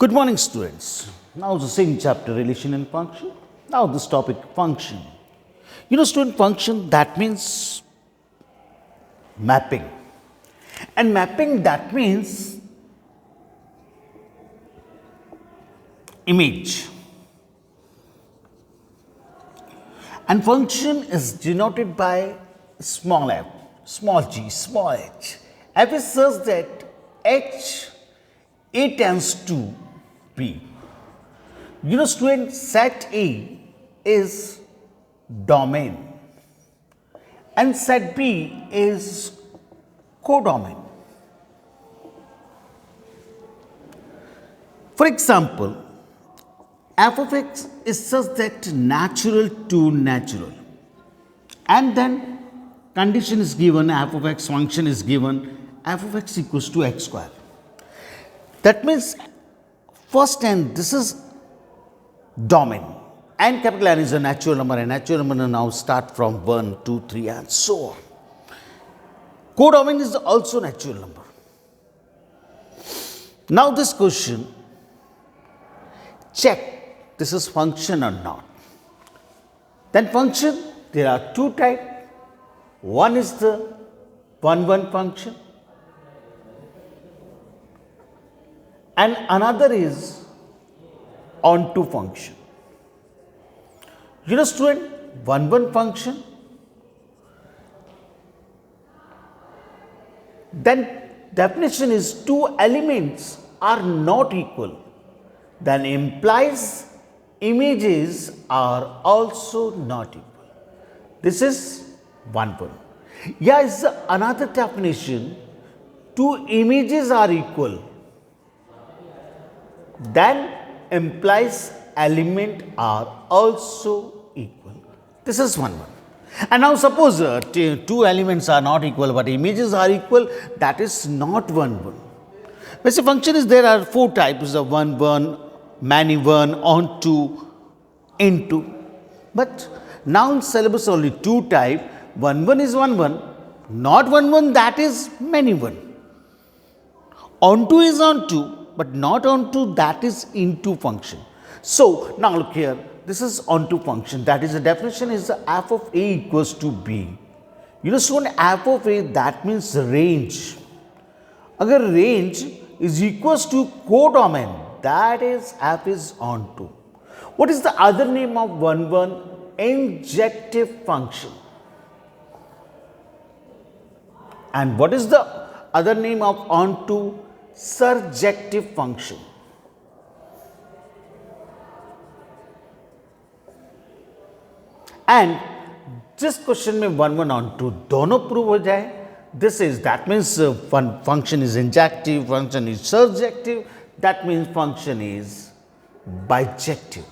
Good morning, students. Now the same chapter, relation and function. Now this topic, function. Student, function, that means mapping. And mapping, that means image. And function is denoted by small f, small g, small h. F is such that h, A tends to B. Student, set A is domain and set B is codomain. For example, f of x is such that natural to natural, and then condition is given, f of x function is given, f of x equals to x square. That means first and this is domain, and capital N is a natural number, and natural number now start from 1, 2, 3 and so on. Codomain is also natural number. Now this question, check this is function or not. Then function, there are two types. One is the 1-1 function and another is onto function. Student, 1-1 function, then definition is two elements are not equal, then implies images are also not equal. This is 1-1. Here is another definition, two images are equal, then implies element are also equal. This is 1-1. And now suppose two elements are not equal but images are equal, that is not 1-1. Basic function is there are four types of 1-1, many-1, onto, into. But now in syllabus only two type, 1-1 is 1-1, not 1-1 that is many-1. Onto is onto, but not onto that is into function. So now look here, this is onto function, that is the definition is f of a equals to b. Student, f of a that means range. Agar range is equals to codomain, that is f is onto. What is the other name of 1-1? Injective function. And what is the other name of onto? Surjective function. And this question में 1-1 onto दोनों prove हो जाए. This is, that means one function is injective, function is surjective, that means function is bijective.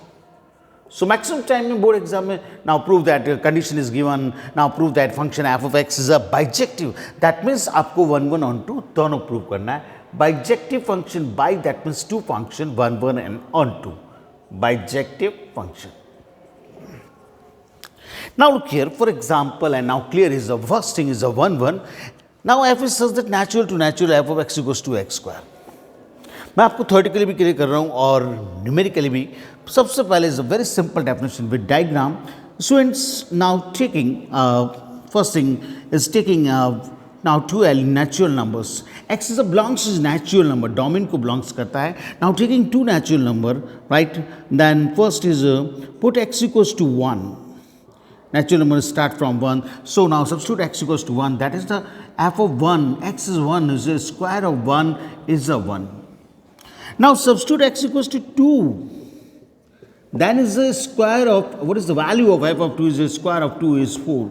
So maximum time in board exam, now prove that condition is given, now prove that function f of x is a bijective. That means आपको 1-1 onto दोनों prove करना है. Bijective function, by that means two function 1-1 and onto. Bijective function. Now look here, for example, and now clear is the first thing is a 1-1. Now f is such that natural to natural f of x equals to x square. मैं आपको theoretically भी clear कर रहा हूँ और numerically भी. सबसे पहले is a very simple definition with diagram. Students now taking first thing is taking now two natural numbers. X is a belongs to natural number, domain को belongs करता है. Now taking two natural number, right? Then first is put x equals to 1. Natural numbers start from 1. So now substitute x equals to 1. That is the f of 1. X is 1. Is the square of 1 is a 1. Now substitute x equals to 2. Then is the square of, what is the value of f of 2 is the square of 2 is 4.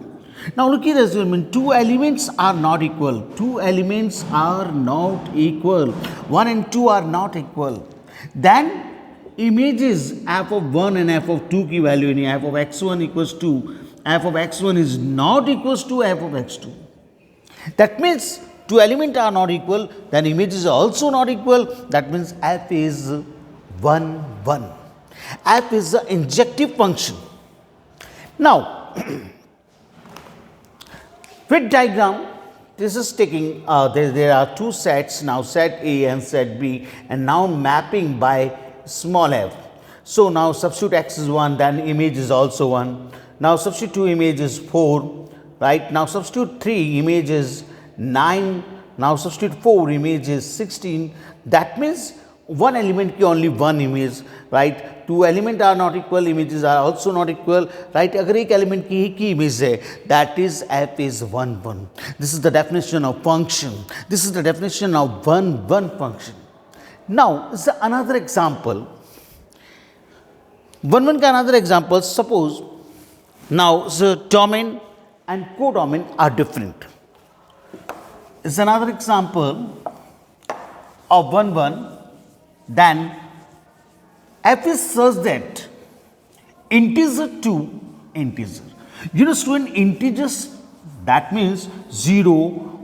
Now look at this, two elements are not equal. Two elements are not equal. 1 and 2 are not equal. Then images f of 1 and f of 2 की value नहीं, f of x1 equals to f of x1 is not equals to f of x2. That means two elements are not equal, then images are also not equal. That means f is 1-1. F is the injective function. Now, with diagram, this is taking, there are two sets now, set A and set B, and now mapping by small f. So now substitute x is 1, then image is also 1. Now substitute 2, image is 4, right? Now substitute 3, image is 9. Now substitute 4, image is 16. That means one element की only one image, right? Two elements are not equal, images are also not equal, right? अगर एक element की ही की image है, that is f is 1 1. This is the definition of function. This is the definition of 1 1 function. Now, is another example. 1 1 का another example. Suppose now the domain and codomain are different. Is another example of 1 1. Then f is such that integer to integer. You know, student, integers, that means 0,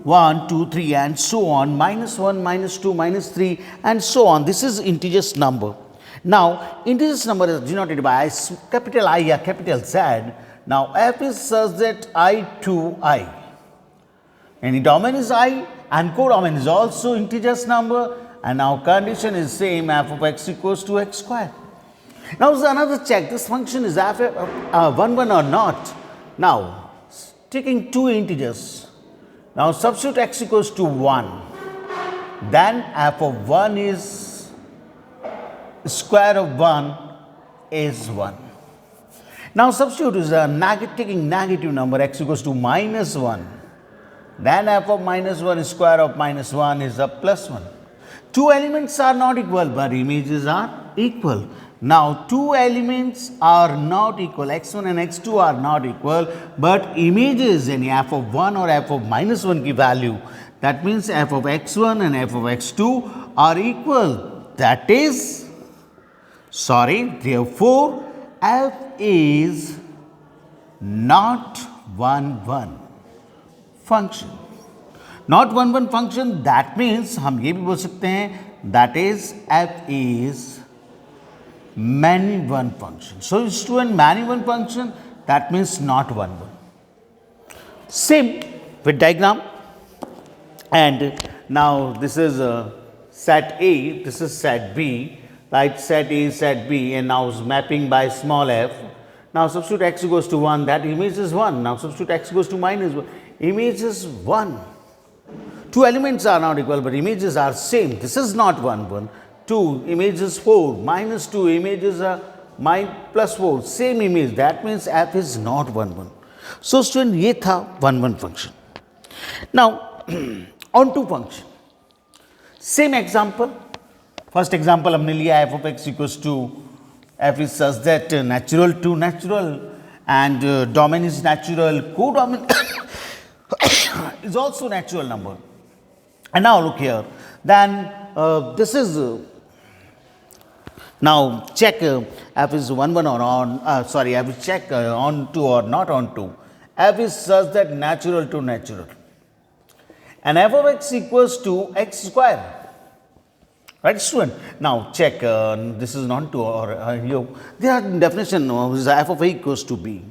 1, 2, 3 and so on, minus 1, minus 2, minus 3 and so on. This is integers number. Now, integers number is denoted by capital I or capital Z. Now, f is such that I to I. Any domain is I and codomain is also integers number. And now condition is same, f of x equals to x square. Now another check, this function is f 1 1 or not. Now taking two integers, now substitute x equals to 1, then f of 1 is square of 1 is 1. Now substitute is taking negative number x equals to minus 1, then f of minus 1 is square of minus 1 is a plus 1. Two elements are not equal, but images are equal. Now, two elements are not equal, x1 and x2 are not equal, but images in f of 1 or f of minus 1 की value, that means f of x1 and f of x2 are equal. That is, therefore, f is not 1 1 function. Not 1 1 function, that means हम ये भी बोल सकते हैं, that is f is many one function. So student, many one function, that means not 1 1. Same with diagram. And now this is set A, this is set B, right? Set A, set B, and now is mapping by small f. Now substitute x goes to 1, that image is 1. Now substitute x goes to minus 1, image is 1. Two elements are not equal, but images are same. This is not 1 1. 2 images 4, minus 2 images are plus 4, same image. That means f is not 1 1. So student, ये था 1 1 function. Now on to function. Same example. First example हमने लिया f of x equals to f is such that natural to natural and domain is natural, codomain is also natural number. And now look here, then this is now check f is 1 1 or on, f is check on to or not on to. F is such that natural to natural. And f of x equals to x square. Right, student? Now check, this is not to or there are definition is f of a equals to b.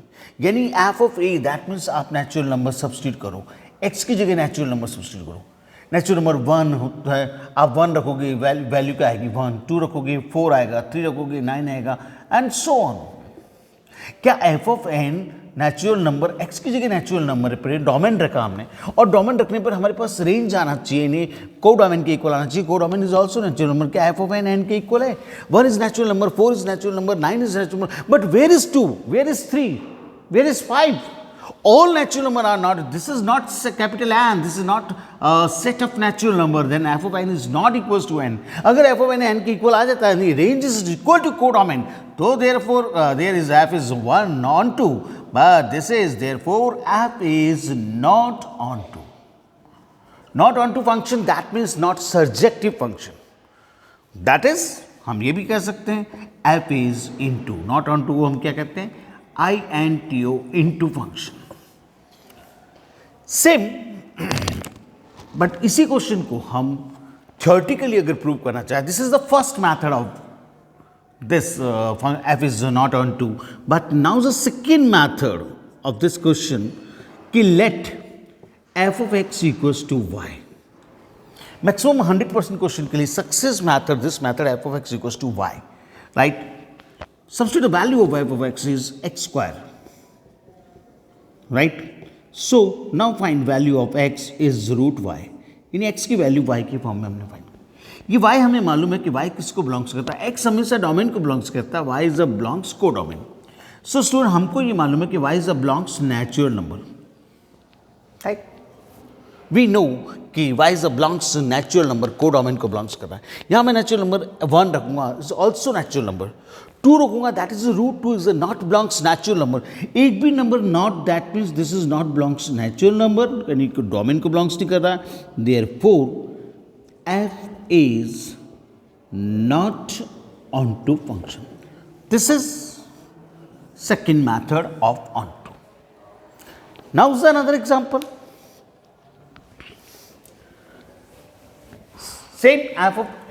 यानी f of a, that means आप natural number substitute करो, x की जगह natural number substitute करो. Natural number 1 होता है, आप 1 रखोगे वैल्यू क्या आएगी 1, 2 रखोगे 4 आएगा, 3 रखोगे 9 आएगा एंड सो ऑन. क्या f of n natural number x की जगह नेचुरल नंबर पर डोमेन रखा हमने, और डोमेन रखने पर हमारे पास रेंज आना चाहिए, नहीं को डोमेन के इक्वल आना चाहिए. Codomain is also natural number. क्या f ऑफ n के इक्वल है? 1 is natural number, 4 is natural number, 9 is natural number. But where is 2, where is 3, where is 5? All natural number are not, this is not capital N, this is not a set of natural number, then f of n is not equals to n. अगर f of n के equal आ जाता है, range is equal to codomain, so therefore there is f is 1 on 2, but this is therefore f is not on 2. Not on 2 function, that means not surjective function. That is, हम ये भी कह सकते हैं f is into, not on 2 हम क्या कहते हैं? INTO into function. Same, but इसी क्वेश्चन को हम थ्योरेटिकली अगर प्रूव करना चाहें, this is the first method of this f is not on 2. But now the second method of this question कि let f of x equals to y. Maximum 100% question के लिए success method, this method f of x equals to y, right? Substitute the value of f of x is x square, right? So now find value of x is root y. यानी x की value y के form में हमने find की. ये y हमें मालूम है कि y किसको बिलोंग्स करता है, x हमेशा डोमेन को बिलोंग्स करता है, y is a belongs codomain. So student हमको ये मालूम है कि y is a belongs natural number, right? We know कि y is a belongs natural number, codomain को बिलोंग्स कर रहा है. यहाँ मैं नेचुरल नंबर 1 रखूंगा, इज ऑल्सो नेचुरल नंबर. 2 रखूंगा, that is root 2 is not belongs natural number. एक भी number not, that means this is not belongs natural number, यानी कि डोमेन को बिलोंग्स नहीं कर रहा है. Therefore f is not onto function. This is second method of onto. Now is another example. Same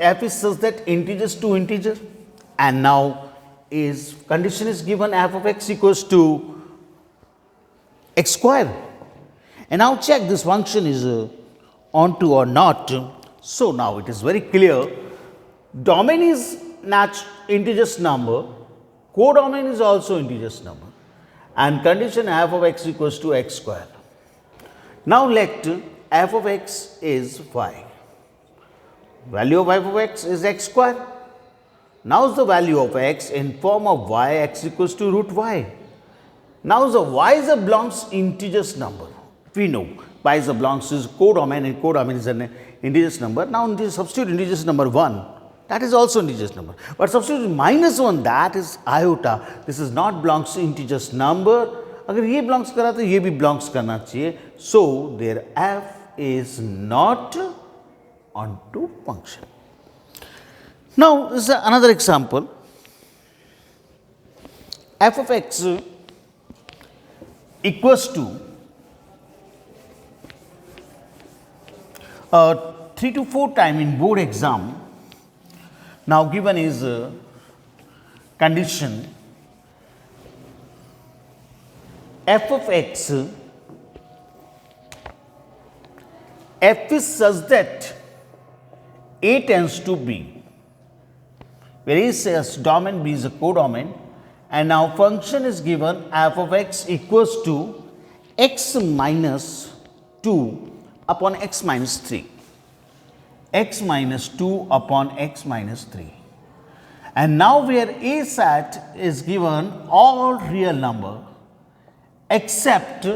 f is such that integers to integer, and now is condition is given f of x equals to x square, and now check this function is onto or not. So now it is very clear, domain is integers number, codomain is also integers number, and condition f of x equals to x square. Now let f of x is y. Value of f of x is x square. Now is the value of x in form of y, x equals to root y. Now the y is a belongs integers number. We know y is a belongs to codomain, and codomain is an integers number. Now substitute integers number 1, that is also integers number. But substitute minus 1, that is iota. This is not belongs to integers number. अगर ये belongs करा तो ये भी belongs करना चाहिए. So their f is not onto function. Now this is another example. F of x equals to 3 to 4 time in board exam. Now given is condition f of x, f is such that A tends to B, where A says domain, B is a codomain, and now function is given f of x equals to x minus 2 upon x minus 3, x minus 2 upon x minus 3. And now where A sat is given all real number except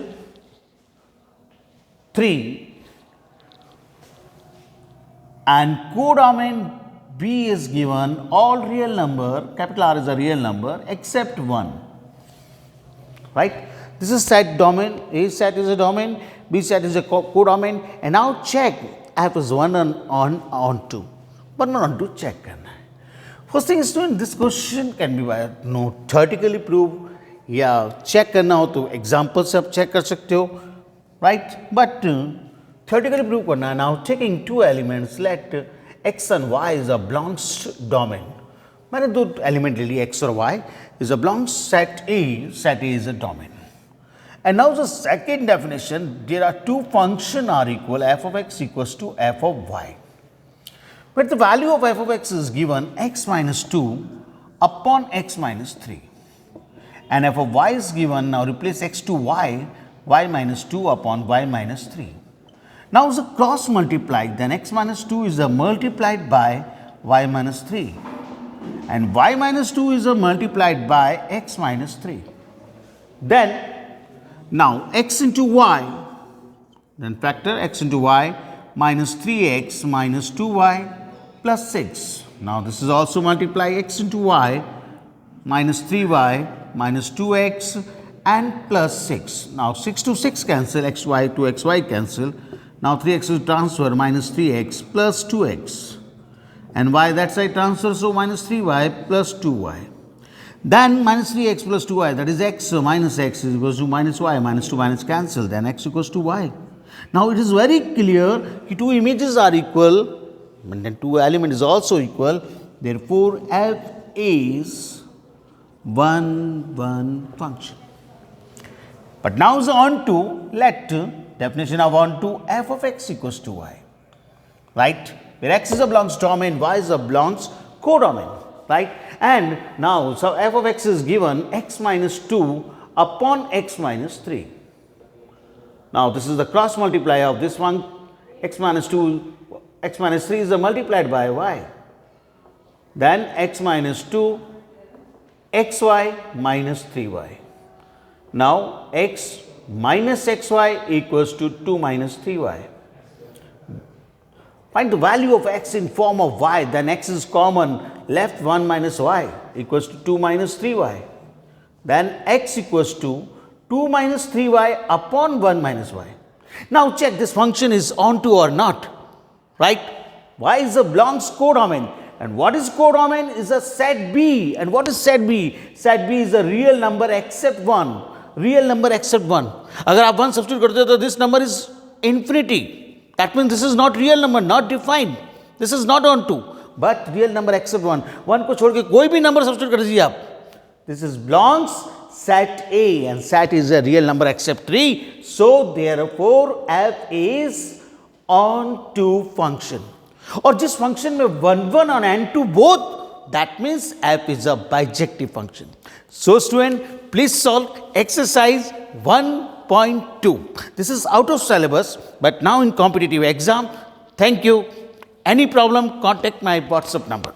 3, and codomain B is given all real number, capital R is a real number, except 1, right? This is set domain, A set is a domain, B set is a codomain, and now check f is 1 on 2, but not on 2 check करना है. First thing is doing this question can be by no theoretically prove या check करना हो तो example से आप check कर सकते हो, right? But theoretically prove करना. Now taking two elements, let x and y is a belongs domain. मैंने दो एलिमेंट ले लिए x और y, is a belongs set A is a domain. And now the second definition, there are two function are equal, f of x equals to f of y. But the value of f of x is given x minus 2 upon x minus 3. And f of y is given, now replace x to y, y minus 2 upon y minus 3. Now is a cross multiplied, then x minus 2 is a multiplied by y minus 3, and y minus 2 is a multiplied by x minus 3. Then now x into y, then factor x into y minus 3x minus 2y plus 6. Now this is also multiply x into y minus 3y minus 2x and plus 6. Now 6 to 6 cancel, xy to xy cancel. Now 3x is transfer, minus 3x plus 2x, and y that side transfer, so minus 3y plus 2y. Then minus 3x plus 2y, that is x, so minus x is equals to minus y, minus 2 minus cancel, then x equals to y. Now it is very clear that two images are equal, and then two element is also equal, therefore f is 1 function. But now is on to let definition of 1, 2, f of x equals to y, right? Where x is a belongs domain, y is a belongs codomain, right? And now, so f of x is given x minus 2 upon x minus 3. Now, this is the cross multiply of this one, x minus 2, x minus 3 is multiplied by y. Then x minus 2, xy minus 3y. Now, x minus xy equals to 2 minus 3y. Find the value of x in form of y, then x is common, left 1 minus y equals to 2 minus 3y. Then x equals to 2 minus 3y upon 1 minus y. Now check this function is onto or not, right? Y is a belongs codomain, and what is codomain is a set B. And what is set B? Set B is a real number except 1. Real number except 1. अगर आप 1 substitute करते हो तो this number is infinity. That means this is not real number, not defined. This is not onto, but real number except 1. 1 को छोड़ के कोई भी number substitute कर दीजिए आप. This is belongs set A, and set is a real number except 3. So therefore f is onto function. और जिस function में 1 1 और n2 both, that means f is a bijective function. So student, please solve exercise 1.2. This is out of syllabus, but now in competitive exam. Thank you. Any problem, contact my WhatsApp number.